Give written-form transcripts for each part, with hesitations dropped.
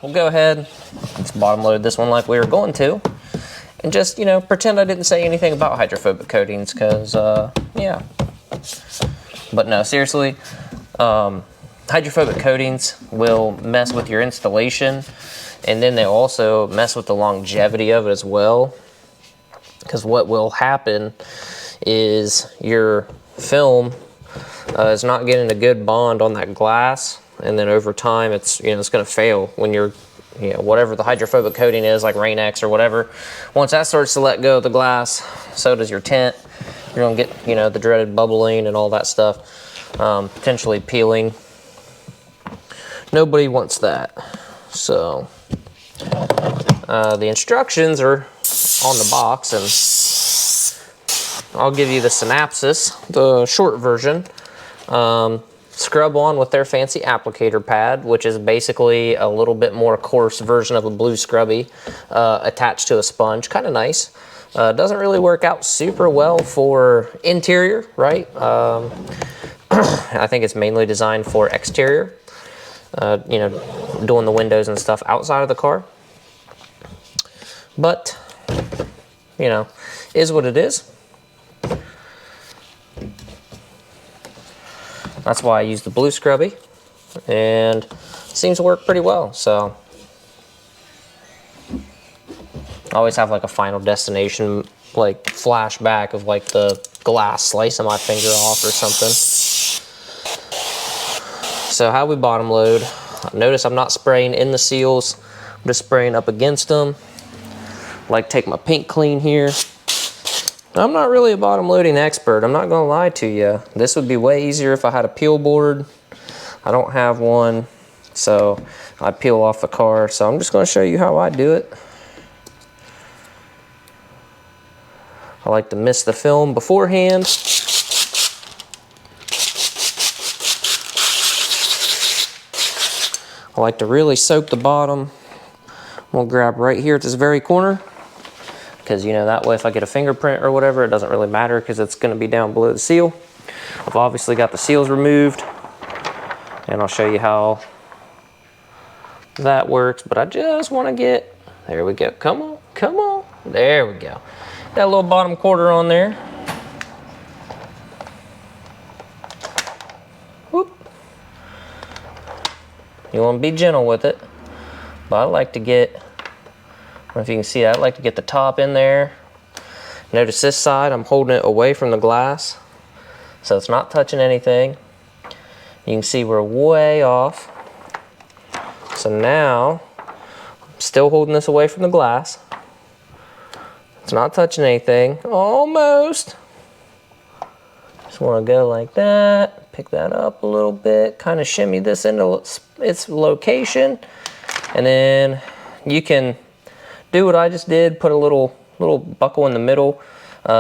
we'll go ahead, let's bottom load this one like we were going to, and just, you know, pretend I didn't say anything about hydrophobic coatings, because, yeah. But no, seriously, hydrophobic coatings will mess with your installation, and then they also mess with the longevity of it as well, because what will happen is your film is not getting a good bond on that glass, and then over time it's, you know, it's going to fail when you're, you know, whatever the hydrophobic coating is, like Rain-X or whatever. Once that starts to let go of the glass, so does your tint. You're going to get, you know, the dreaded bubbling and all that stuff, potentially peeling. Nobody wants that. So the instructions are on the box, and I'll give you the synopsis, the short version. Scrub on with their fancy applicator pad, which is basically a little bit more coarse version of a blue scrubby attached to a sponge. Kind of nice. Doesn't really work out super well for interior, right? I think it's mainly designed for exterior, you know, doing the windows and stuff outside of the car. But, you know, is what it is. That's why I use the blue scrubby, and it seems to work pretty well. So I always have like a Final Destination like flashback of like the glass slicing my finger off or something. So how we bottom load, notice I'm not spraying in the seals, I'm just spraying up against them. Like take my paint clean here. I'm not really a bottom loading expert, I'm not gonna lie to you. This would be way easier if I had a peel board. I don't have one, so I peel off the car. So I'm just gonna show you how I do it. I like to mist the film beforehand. I like to really soak the bottom. I'm gonna grab right here at this very corner, because, you know, that way if I get a fingerprint or whatever, it doesn't really matter because it's going to be down below the seal. I've obviously got the seals removed, and I'll show you how that works, but I just want to get, there we go, come on, come on, there we go. Got a little bottom quarter on there. Whoop. You want to be gentle with it, but I like to get, I don't know if you can see that, I like to get the top in there. Notice this side, I'm holding it away from the glass, so it's not touching anything. You can see we're way off. So now, I'm still holding this away from the glass. It's not touching anything, almost. Just wanna go like that, pick that up a little bit, kind of shimmy this into its location, and then you can do what I just did, put a little buckle in the middle.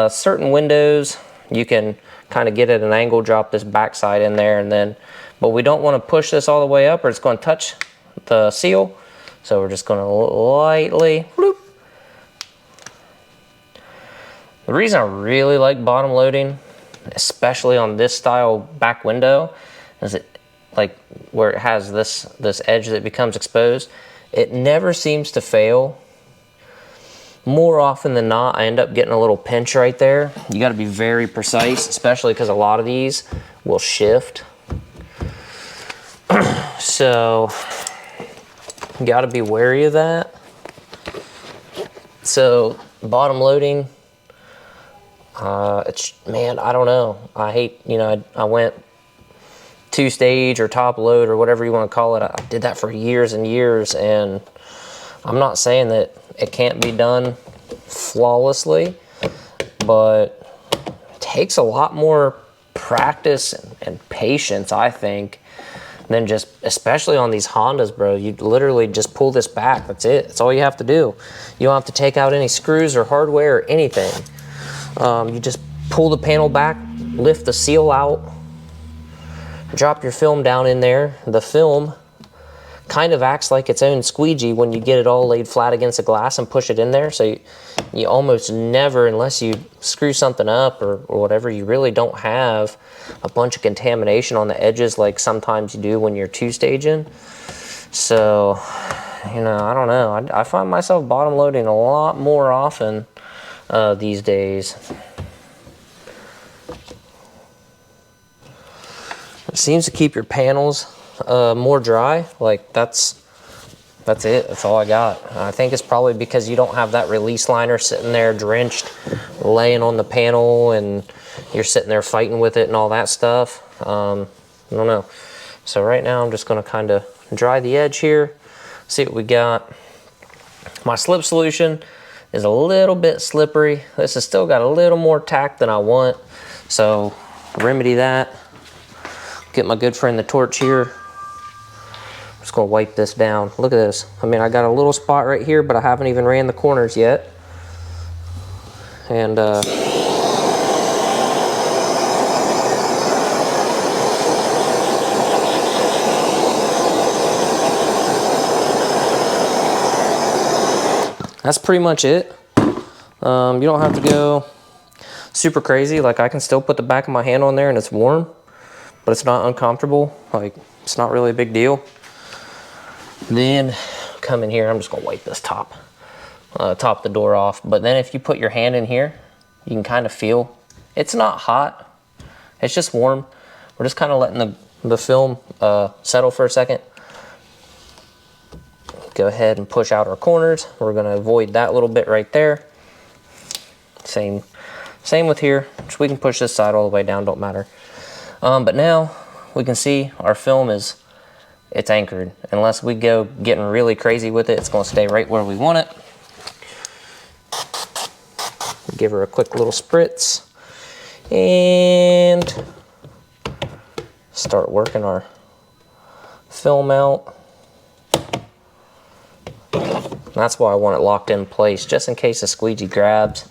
Certain windows, you can kind of get at an angle, drop this backside in there, and then, but we don't want to push this all the way up or it's going to touch the seal. So we're just going to lightly, bloop. The reason I really like bottom loading, especially on this style back window, is it like where it has this edge that becomes exposed, it never seems to fail. More often than not, I end up getting a little pinch right there. You got to be very precise, especially because a lot of these will shift. So you got to be wary of that. So bottom loading, it's, man, I don't know. I hate, you know, I went two-stage or top load or whatever you want to call it. I did that for years and years, and I'm not saying that it can't be done flawlessly, but it takes a lot more practice and patience, I think, than just, especially on these Hondas, bro. You literally just pull this back. That's it. That's all you have to do. You don't have to take out any screws or hardware or anything. You just pull the panel back, lift the seal out, drop your film down in there. The film kind of acts like its own squeegee when you get it all laid flat against the glass and push it in there. So you almost never, unless you screw something up or whatever, you really don't have a bunch of contamination on the edges like sometimes you do when you're two-staging. So you know, I don't know. I find myself bottom loading a lot more often these days. It seems to keep your panels more dry. Like that's it. That's all I got. I think it's probably because you don't have that release liner sitting there drenched, laying on the panel, and you're sitting there fighting with it and all that stuff. I don't know. So right now I'm just going to kind of dry the edge here, see what we got. My slip solution is a little bit slippery. This has still got a little more tack than I want. So remedy that. Get my good friend the torch here. Just gonna wipe this down. Look at this. I mean, I got a little spot right here, but I haven't even ran the corners yet. And that's pretty much it. You don't have to go super crazy. Like, I can still put the back of my hand on there and it's warm, but it's not uncomfortable. Like, it's not really a big deal. Then come in here, I'm just gonna wipe this top the door off. But then if you put your hand in here, you can kind of feel, it's not hot, it's just warm. We're just kind of letting the film settle for a second. Go ahead and push out our corners. We're gonna avoid that little bit right there. Same with here. So we can push this side all the way down, don't matter. But now we can see our film it's anchored. Unless we go getting really crazy with it, it's gonna stay right where we want it. Give her a quick little spritz and start working our film out. That's why I want it locked in place, just in case the squeegee grabs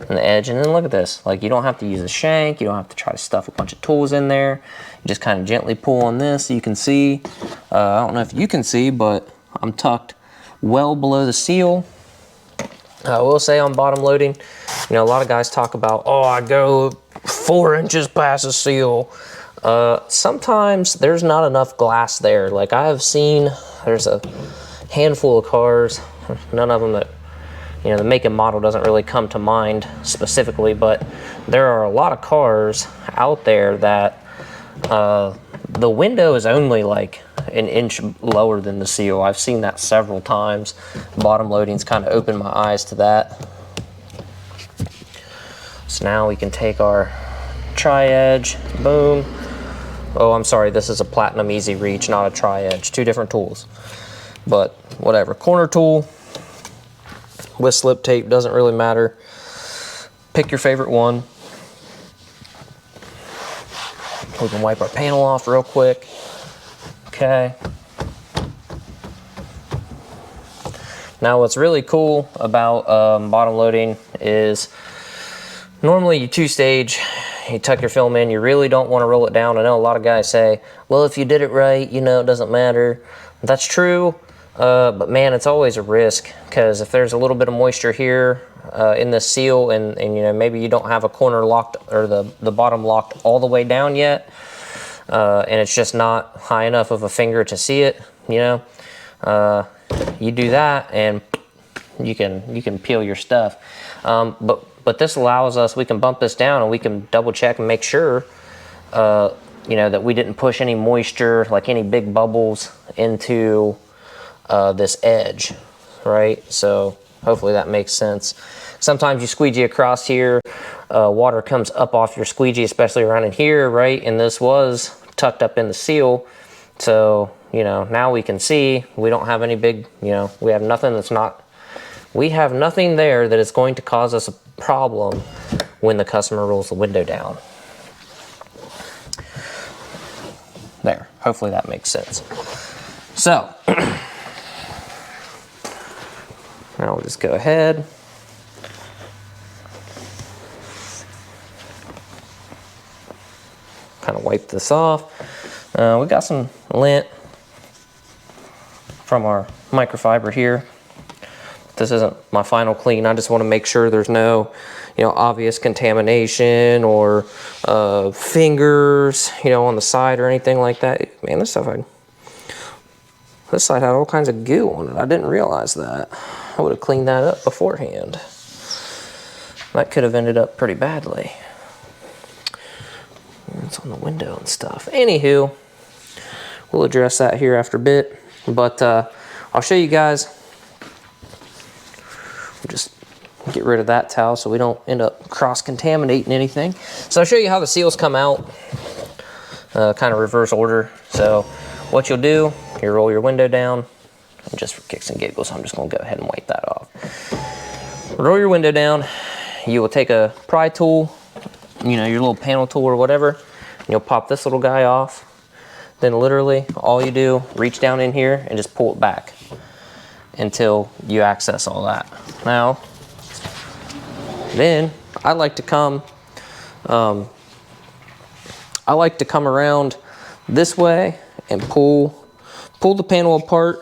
on the edge. And then look at this, like, you don't have to use a shank, you don't have to try to stuff a bunch of tools in there. You just kind of gently pull on this so you can see. I don't know if you can see, but I'm tucked well below the seal. I will say on bottom loading, you know, a lot of guys talk about, oh, I go 4 inches past the seal. Sometimes there's not enough glass there. Like, I have seen, there's a handful of cars, none of them that, you know, the make and model doesn't really come to mind specifically, but there are a lot of cars out there that the window is only like an inch lower than the seal. I've seen that several times. Bottom loading's kind of opened my eyes to that. So now we can take our tri-edge, boom. Oh, I'm sorry, this is a Platinum Easy Reach, not a tri-edge, 2 different tools. But whatever, corner tool with slip tape, doesn't really matter. Pick your favorite one. We can wipe our panel off real quick. Okay. Now what's really cool about bottom loading is normally you 2-stage, you tuck your film in, you really don't want to roll it down. I know a lot of guys say, well, if you did it right, you know, it doesn't matter. That's true. But man, it's always a risk, because if there's a little bit of moisture here in the seal, and you know, maybe you don't have a corner locked or the bottom locked all the way down yet, and it's just not high enough of a finger to see it, you know, you do that and you can peel your stuff. But this allows us, we can bump this down and we can double check and make sure you know, that we didn't push any moisture, like any big bubbles, into this edge, right? So hopefully that makes sense. Sometimes you squeegee across here, water comes up off your squeegee, especially around in here, right? And this was tucked up in the seal. So, you know, now we can see we don't have any big, you know, we have nothing there that is going to cause us a problem when the customer rolls the window down. There, hopefully that makes sense. So, now we'll just go ahead. Kind of wipe this off. We got some lint from our microfiber here. This isn't my final clean. I just want to make sure there's no, you know, obvious contamination or fingers, you know, on the side or anything like that. Man, this stuff, This side had all kinds of goo on it. I didn't realize that. I would have cleaned that up beforehand. That could have ended up pretty badly. It's on the window and stuff. Anywho, we'll address that here after a bit. But I'll show you guys. We'll just get rid of that towel so we don't end up cross-contaminating anything. So I'll show you how the seals come out, kind of reverse order. So what you'll do, you roll your window down, and just for kicks and giggles, I'm just gonna go ahead and wipe that off. Roll your window down, you will take a pry tool, you know, your little panel tool or whatever, and you'll pop this little guy off. Then literally all you do, reach down in here and just pull it back until you access all that. Now, then I like to come around this way and pull the panel apart,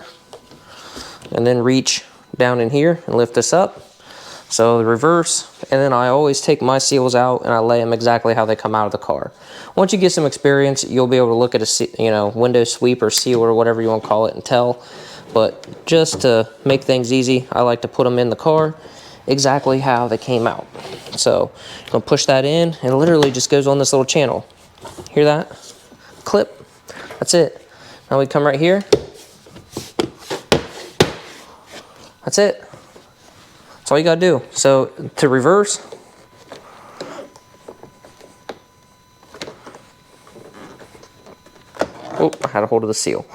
and then reach down in here and lift this up. So the reverse, and then I always take my seals out and I lay them exactly how they come out of the car. Once you get some experience, you'll be able to look at a window sweep or seal or whatever you want to call it and tell. But just to make things easy, I like to put them in the car exactly how they came out. So I'm gonna push that in, and it literally just goes on this little channel. Hear that? Clip. That's it. Now we come right here. That's it. That's all you gotta do. So to reverse, oh, I had a hold of the seal.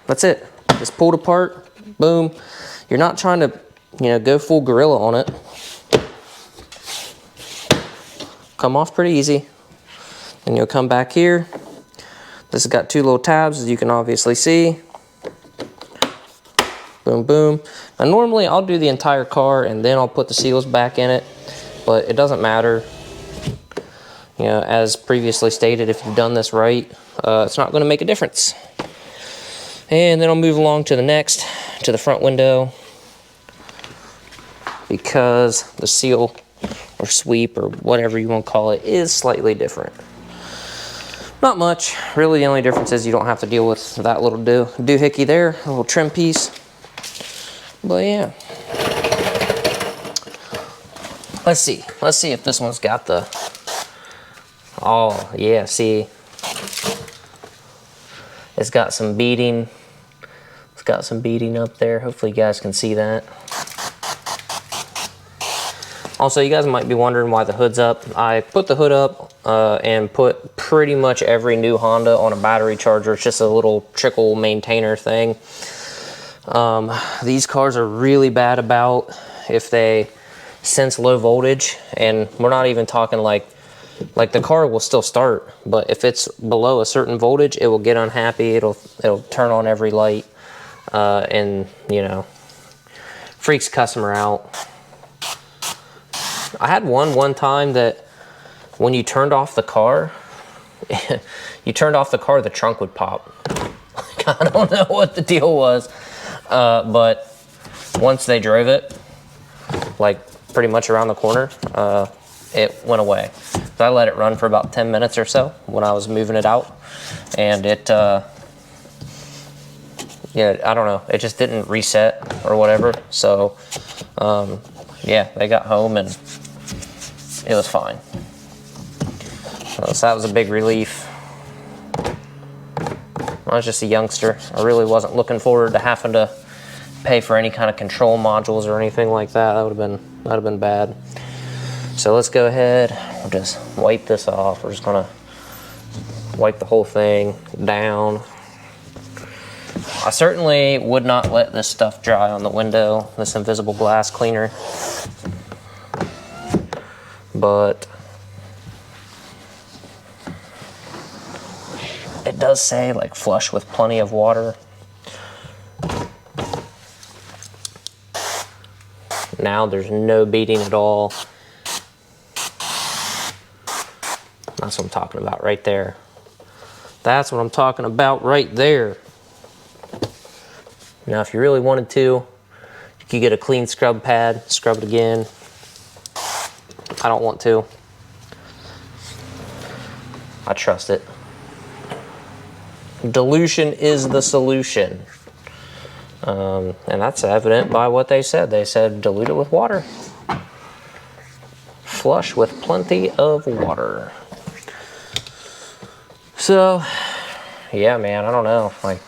That's it. Just pull it apart, boom. You're not trying to, go full gorilla on it. Come off pretty easy. And you'll come back here. This has got two little tabs, as you can obviously see. Boom, boom. Now normally I'll do the entire car and then I'll put the seals back in it, but it doesn't matter. As previously stated, if you've done this right, it's not going to make a difference. And then I'll move along to the next, to the front window, because the seal or sweep or whatever you want to call it is slightly different. Not much. Really the only difference is you don't have to deal with that little doohickey there, a little trim piece. But yeah. Let's see if this one's got the, oh yeah, see. It's got some beading. It's got some beading up there. Hopefully you guys can see that. Also, you guys might be wondering why the hood's up. I put the hood up and put pretty much every new Honda on a battery charger. It's just a little trickle maintainer thing. These cars are really bad about if they sense low voltage, and we're not even talking like the car will still start, but if it's below a certain voltage, it will get unhappy. It'll turn on every light, and freaks customer out. I had one time that when you turned off the car, the trunk would pop. I don't know what the deal was, but once they drove it, like pretty much around the corner, it went away. So I let it run for about 10 minutes or so when I was moving it out, and it, I don't know, it just didn't reset or whatever. So, yeah, they got home and it was fine. So that was a big relief. I was just a youngster. I really wasn't looking forward to having to pay for any kind of control modules or anything like that. That would have been bad. So let's go ahead. We'll just wipe this off. We're just gonna wipe the whole thing down. I certainly would not let this stuff dry on the window, this invisible glass cleaner. But it does say like flush with plenty of water. Now there's no beading at all. That's what I'm talking about right there. That's what I'm talking about right there. Now if you really wanted to, you could get a clean scrub pad, scrub it again. I don't want to. I trust it. Dilution is the solution. And that's evident by what they said. They said dilute it with water. Flush with plenty of water. So, yeah, man, I don't know. Like,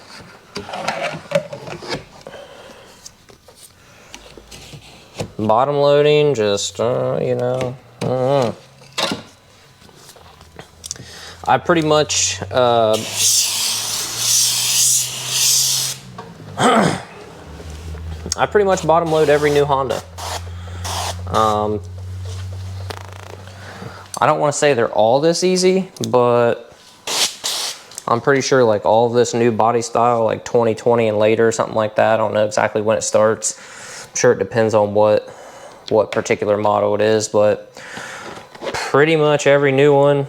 bottom loading, just, you know, I pretty much, bottom load every new Honda. I don't want to say they're all this easy, but I'm pretty sure like all of this new body style, like 2020 and later or something like that, I don't know exactly when it starts. I'm sure it depends on what particular model it is, but pretty much every new one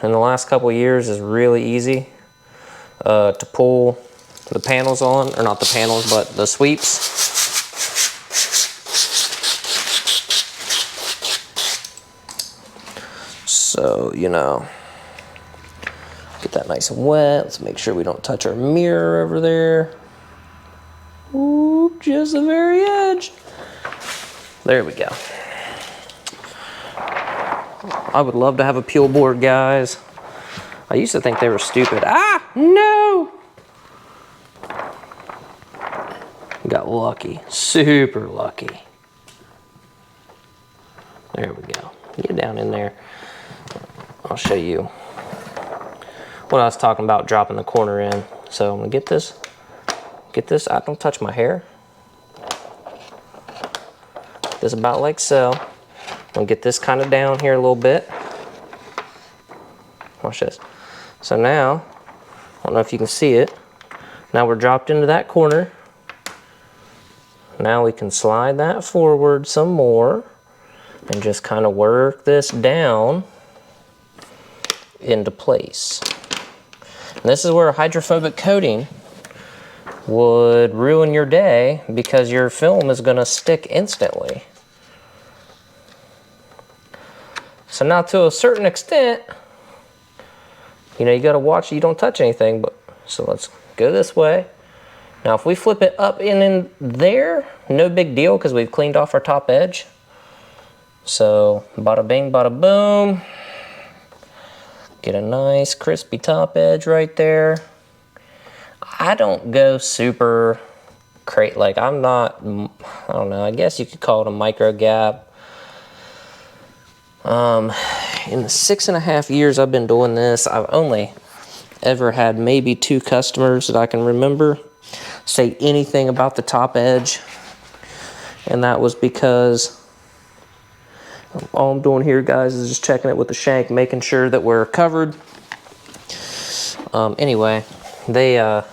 in the last couple of years is really easy to pull the panels on, or not the panels, but the sweeps. So, you know, get that nice and wet. Let's make sure we don't touch our mirror over there. Ooh, just the very edge. There we go. I would love to have a peel board, guys. I used to think they were stupid. Ah, no! Got lucky, super lucky. There we go. Get down in there. I'll show you what I was talking about, dropping the corner in. So I'm gonna get this, I don't touch my hair. This about like so. I'm gonna get this kind of down here a little bit. Watch this. So now, I don't know if you can see it. Now we're dropped into that corner. Now we can slide that forward some more and just kind of work this down into place. And this is where a hydrophobic coating would ruin your day, because your film is going to stick instantly. So now, to a certain extent, you know, you got to watch you don't touch anything. But so let's go this way. Now if we flip it up and in there, no big deal, because we've cleaned off our top edge. So bada bing, bada boom. Get a nice crispy top edge right there. I don't go super like I'm not, I don't know, I guess you could call it a micro gap. In the 6.5 years I've been doing this, I've only ever had maybe 2 customers that I can remember say anything about the top edge. And that was because all I'm doing here, guys, is just checking it with the shank, making sure that we're covered. Anyway, they, I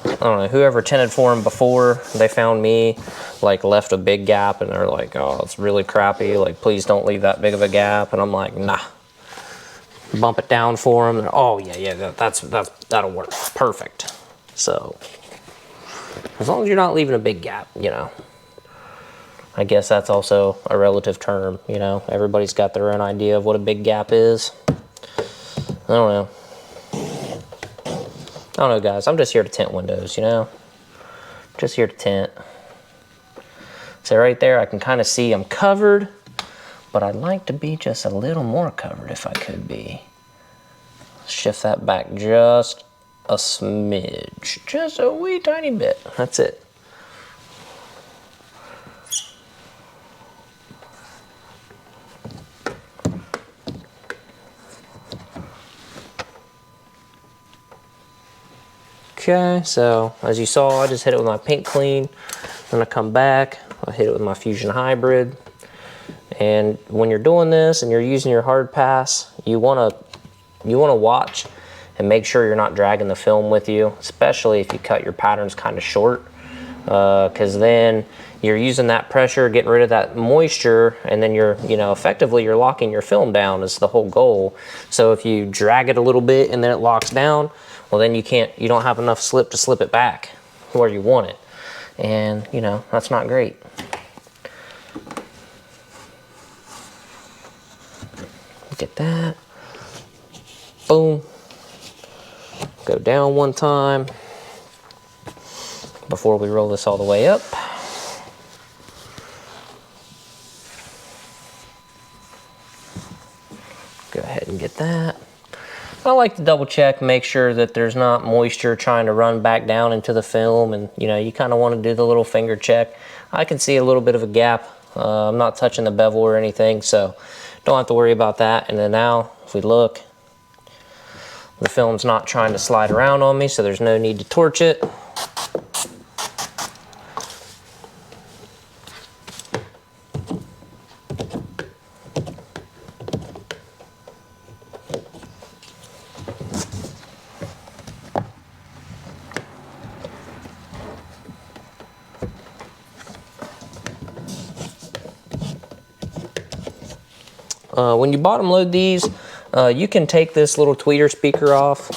don't know, whoever tinted for them before they found me, like, left a big gap, and they're like, oh, it's really crappy, like, please don't leave that big of a gap. And I'm like, nah. Bump it down for them. And, oh, yeah, that'll work. Perfect. So, as long as you're not leaving a big gap, you know. I guess that's also a relative term, you know. Everybody's got their own idea of what a big gap is. I don't know. I don't know, guys. I'm just here to tint windows, you know. Just here to tint. So right there, I can kind of see I'm covered, but I'd like to be just a little more covered if I could be. Shift that back just a smidge. Just a wee tiny bit. That's it. Okay, so as you saw, I just hit it with my paint clean. Then I come back, I hit it with my Fusion Hybrid. And when you're doing this and you're using your hard pass, you wanna watch and make sure you're not dragging the film with you, especially if you cut your patterns kind of short, because then you're using that pressure, getting rid of that moisture, and then you're, you know, effectively you're locking your film down is the whole goal. So if you drag it a little bit and then it locks down, well then you don't have enough slip to slip it back where you want it. And, you know, that's not great. Look at that. Boom. go down one time before we roll this all the way up. Go ahead and get that. I like to double check, make sure that there's not moisture trying to run back down into the film, and you know, you kind of want to do the little finger check. I can see a little bit of a gap. I'm not touching the bevel or anything, so don't have to worry about that. And then now, if we look, the film's not trying to slide around on me, so there's no need to torch it. When you bottom load these, you can take this little tweeter speaker off.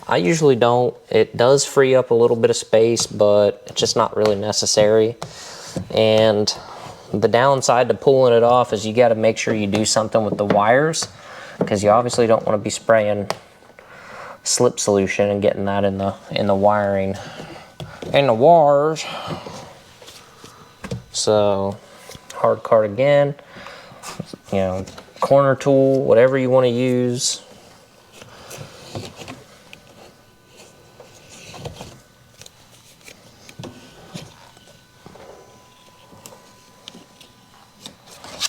I usually don't. It does free up a little bit of space, but it's just not really necessary. And the downside to pulling it off is you got to make sure you do something with the wires, because you obviously don't want to be spraying slip solution and getting that in the wiring and the wires. So hard card again. You know, corner tool, whatever you want to use.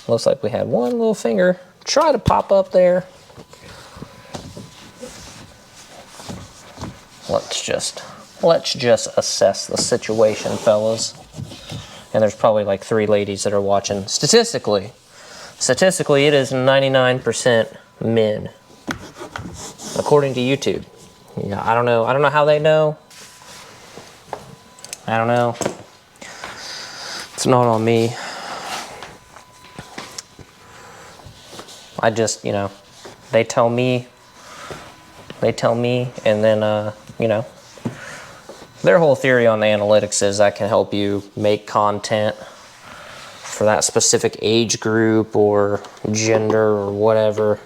Looks like we had one little finger try to pop up there. Let's just assess the situation, fellas. And there's probably like 3 ladies that are watching. Statistically, it is 99% men, according to YouTube. Yeah, I don't know how they know. I don't know. It's not on me. I just, you know, they tell me, and then, you know, their whole theory on the analytics is that can help you make content for that specific age group or gender or whatever.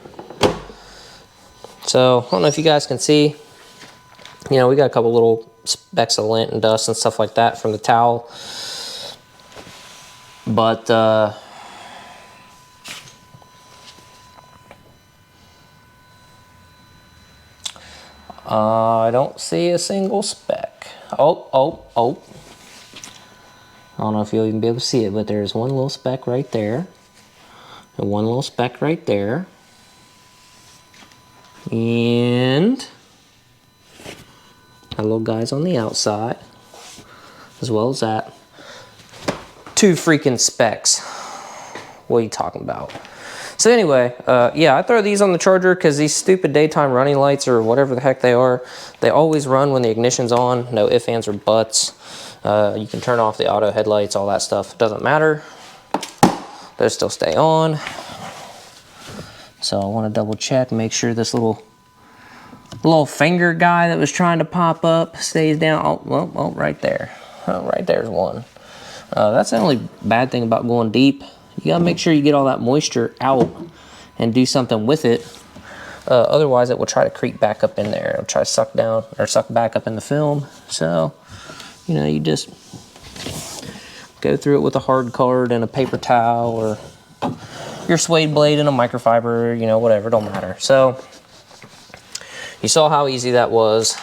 So I don't know if you guys can see, you know, we got a couple little specks of lint and dust and stuff like that from the towel, but I don't see a single speck. Oh. I don't know if you'll even be able to see it, but there's one little speck right there. And one little speck right there. And a little guys on the outside, as well as that. 2 freaking specks. What are you talking about? So anyway, yeah, I throw these on the charger because these stupid daytime running lights, or whatever the heck they are, they always run when the ignition's on. No ifs, ands, or buts. You can turn off the auto headlights, all that stuff. It doesn't matter. Those still stay on. So I want to double check, make sure this little finger guy that was trying to pop up stays down. Oh, right there. Oh, right there's one. That's the only bad thing about going deep. You gotta make sure you get all that moisture out and do something with it. Otherwise, it will try to creep back up in there. It'll try to suck down or suck back up in the film. So, you know, you just go through it with a hard card and a paper towel, or your suede blade and a microfiber, you know, whatever, don't matter. So, you saw how easy that was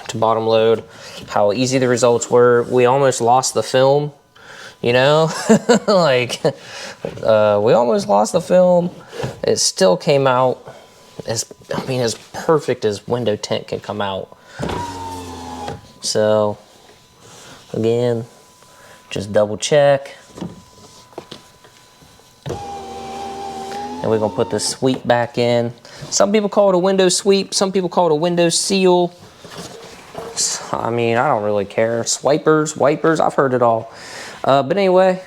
to bottom load, how easy the results were. We almost lost the film. You know, like, we almost lost the film. It still came out as perfect as window tint can come out. So, again, just double check. And we're gonna put the sweep back in. Some people call it a window sweep. Some people call it a window seal. I mean, I don't really care. Swipers, wipers, I've heard it all. But anyway,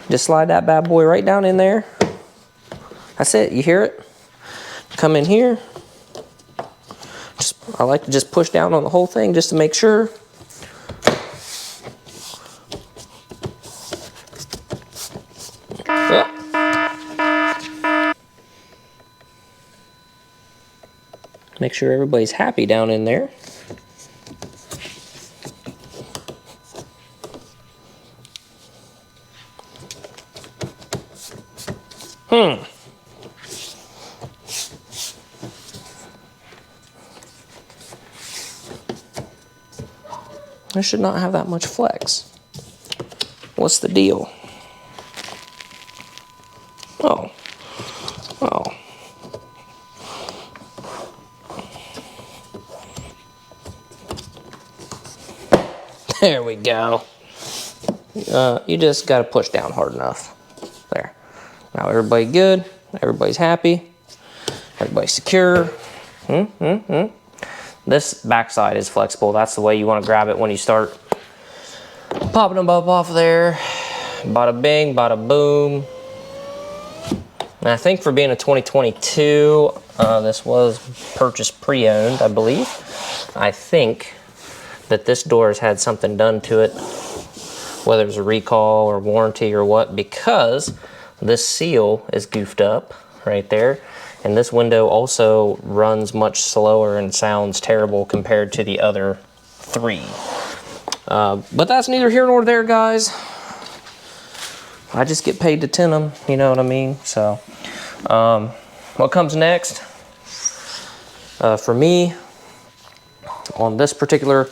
just slide that bad boy right down in there. That's it, you hear it? Come in here. I like to just push down on the whole thing just to make sure. Make sure everybody's happy down in there. I should not have that much flex. What's the deal? Oh. Oh. There we go. You just got to push down hard enough. There. Now everybody good. Everybody's happy. Everybody's secure. This backside is flexible. That's the way you want to grab it when you start popping them up off there. Bada bing, bada boom. And I think for being a 2022, this was purchased pre-owned, I believe. I think that this door has had something done to it, whether it's a recall or warranty or what, because this seal is goofed up right there. And this window also runs much slower and sounds terrible compared to the other three. But that's neither here nor there, guys. I just get paid to tin them, you know what I mean? So, what comes next? For me, on this particular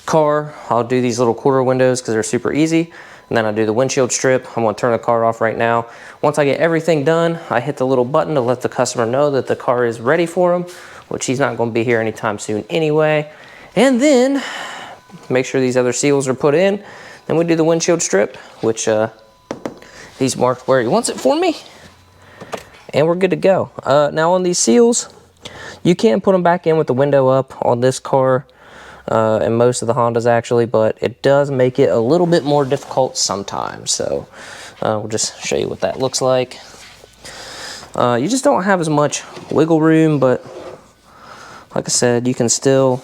car, I'll do these little quarter windows because they're super easy. And then I do the windshield strip. I'm gonna turn the car off right now. Once I get everything done, I hit the little button to let the customer know that the car is ready for him, which he's not gonna be here anytime soon anyway. And then make sure these other seals are put in. Then we do the windshield strip, which he's marked where he wants it for me. And we're good to go. Now on these seals, you can put them back in with the window up on this car. And most of the Hondas actually, but it does make it a little bit more difficult sometimes. So we'll just show you what that looks like. You just don't have as much wiggle room, but like I said, you can still,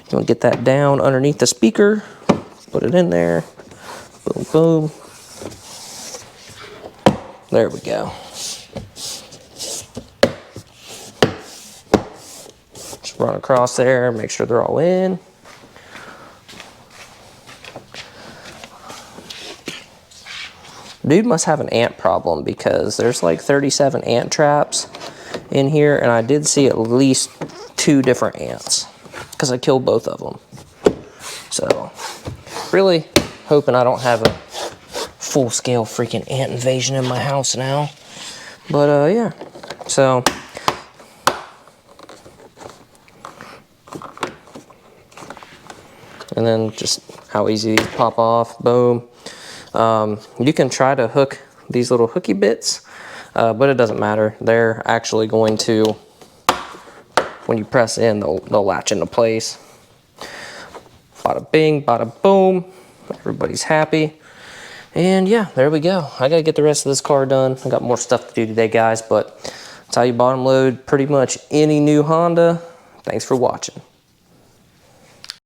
you want to get that down underneath the speaker, put it in there, boom, boom. There we go. Run across there, make sure they're all in. Dude must have an ant problem because there's like 37 ant traps in here, and I did see at least 2 different ants because I killed both of them. So, really hoping I don't have a full-scale freaking ant invasion in my house now. But yeah, so and then just how easy these pop off, boom. You can try to hook these little hooky bits, but it doesn't matter. They're actually going to, when you press in, they'll latch into place. Bada bing, bada boom. Everybody's happy. And yeah, there we go. I gotta get the rest of this car done. I got more stuff to do today, guys, but that's how you bottom load pretty much any new Honda. Thanks for watching.